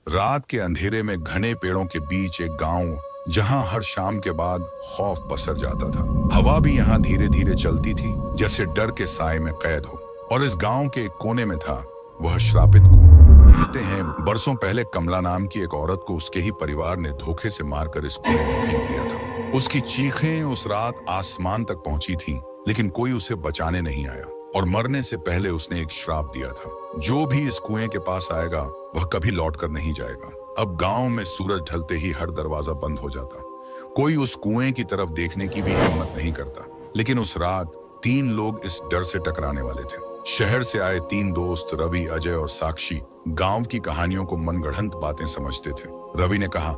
रात के अंधेरे में घने पेड़ों के बीच एक गांव, जहां हर शाम के बाद खौफ पसर जाता था। हवा भी यहाँ धीरे धीरे चलती थी, जैसे डर के साए में कैद हो। और इस गांव के एक कोने में था वह श्रापित कुआं। कहते हैं बरसों पहले कमला नाम की एक औरत को उसके ही परिवार ने धोखे से मारकर इस कुएं में फेंक दिया था। उसकी चीखें उस रात आसमान तक पहुंची थीं, लेकिन कोई उसे बचाने नहीं आया। और मरने से पहले उसने एक श्राप दिया था, जो भी इस कुएं के पास आएगा वह कभी लौटकर नहीं जाएगा। अब गांव में सूरज ढलते ही हर दरवाजा बंद हो जाता। कोई उस कुएं की तरफ देखने की भी हिम्मत नहीं करता। लेकिन उस रात 3 लोग इस डर से टकराने वाले थे। शहर से आए 3 दोस्त रवि, अजय और साक्षी गांव की कहानियों को मनगढ़ंत बातें समझते थे। रवि ने कहा,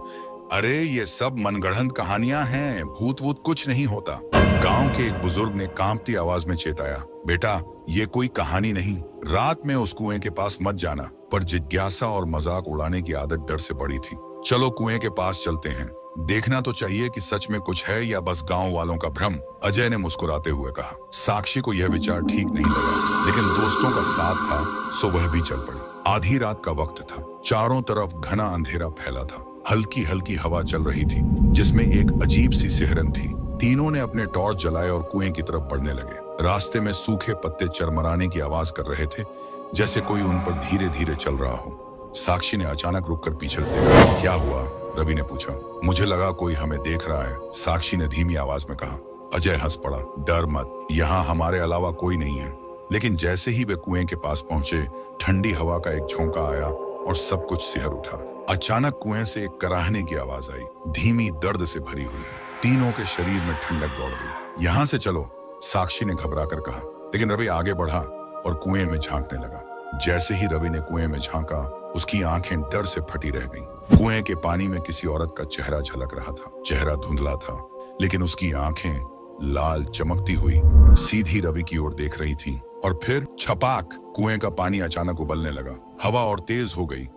अरे ये सब मनगढ़ंत कहानियां हैं, भूत वूत कुछ नहीं होता। गांव के एक बुजुर्ग ने कांपती आवाज में चेताया, बेटा ये कोई कहानी नहीं, रात में उस कुएं के पास मत जाना। पर जिज्ञासा और मजाक उड़ाने की आदत डर से बड़ी थी। चलो कुएं के पास चलते हैं, देखना तो चाहिए कि सच में कुछ है या बस गांव वालों का भ्रम, अजय ने मुस्कुराते हुए कहा। साक्षी को यह विचार ठीक नहीं लगा, लेकिन दोस्तों का साथ था सो वह भी चल पड़ी। आधी रात का वक्त था, चारों तरफ घना अंधेरा फैला था। हल्की हल्की हवा चल रही थी, जिसमें एक अजीब सी सिहरन थी। तीनों ने अपने टॉर्च जलाए और कुएं की तरफ बढ़ने लगे। रास्ते में सूखे पत्ते चरमराने की आवाज कर रहे थे, जैसे कोई उन पर धीरे धीरे चल रहा हो। साक्षी ने अचानक रुककर पीछे देखा। क्या हुआ? रवि ने पूछा। मुझे लगा कोई हमें देख रहा है, साक्षी ने धीमी आवाज में कहा। अजय हंस पड़ा। डर मत, यहाँ हमारे अलावा कोई नहीं है। लेकिन जैसे ही वे कुएं के पास पहुंचे, ठंडी हवा का एक झोंका आया और सब कुछ सिहर उठा। अचानक कुएं से एक कराहने की आवाज आई, धीमी, दर्द से भरी हुई। तीनों के शरीर में ठंडक दौड़ गई। यहाँ से चलो, साक्षी ने घबराकर कहा। लेकिन रवि आगे बढ़ा और कुएं में झांकने लगा। जैसे ही रवि ने कुएं में झांका, उसकी आंखें डर से फटी रह गईं। कुएं के पानी में किसी औरत का चेहरा झलक रहा था। चेहरा धुंधला था, लेकिन उसकी आंखें लाल चमकती हुई सीधी रवि की ओर देख रही थीं। और फिर छपाक, कुएं का पानी अचानक उबलने लगा। हवा और तेज हो गई।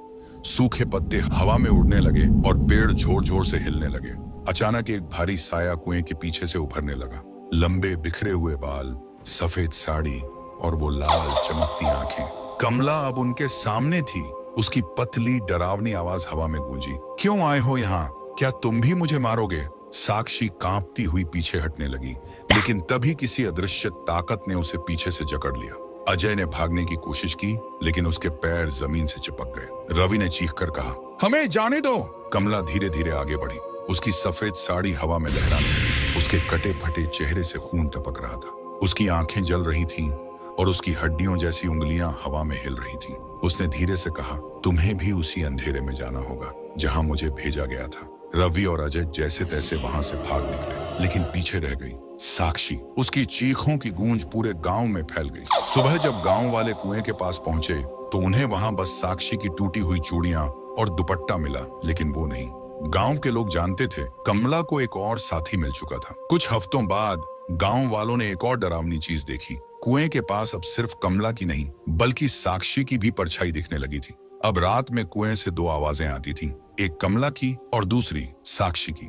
सूखे पत्ते हवा में उड़ने लगे और पेड़ जोर जोर से हिलने लगे। अचानक एक भारी साया कुएं के पीछे से उभरने लगा। लंबे बिखरे हुए बाल, सफेद साड़ी और वो लाल चमकती आंखें। कमला अब उनके सामने थी। उसकी पतली डरावनी आवाज हवा में गूंजी। क्यों आए हो यहाँ? क्या तुम भी मुझे मारोगे? साक्षी कांपती हुई पीछे हटने लगी, लेकिन तभी किसी अदृश्य ताकत ने उसे पीछे से जकड़ लिया। अजय ने भागने की कोशिश की, लेकिन उसके पैर जमीन से चिपक गए। रवि ने चीखकर कहा, हमें जाने दो। कमला धीरे धीरे आगे बढ़ी। उसकी सफेद साड़ी हवा में लहराने लगी। उसके कटे फटे चेहरे से खून टपक रहा था। उसकी आंखें जल रही थीं और उसकी हड्डियों जैसी उंगलियां हवा में हिल रही थीं। उसने धीरे से कहा, तुम्हें भी उसी अंधेरे में जाना होगा जहां मुझे भेजा गया था। रवि और अजय जैसे तैसे वहां से भाग निकले, लेकिन पीछे रह गई साक्षी। उसकी चीखों की गूंज पूरे गांव में फैल गई। सुबह जब गांव वाले कुएं के पास पहुंचे, तो उन्हें वहां बस साक्षी की टूटी हुई चूड़ियां और दुपट्टा मिला, लेकिन वो नहीं। गांव के लोग जानते थे कमला को एक और साथी मिल चुका था। कुछ हफ्तों बाद गांव वालों ने एक और डरावनी चीज देखी। कुएं के पास अब सिर्फ कमला की नहीं, बल्कि साक्षी की भी परछाई दिखने लगी थी। अब रात में कुएं से 2 आवाजें आती थीं, एक कमला की और दूसरी साक्षी की।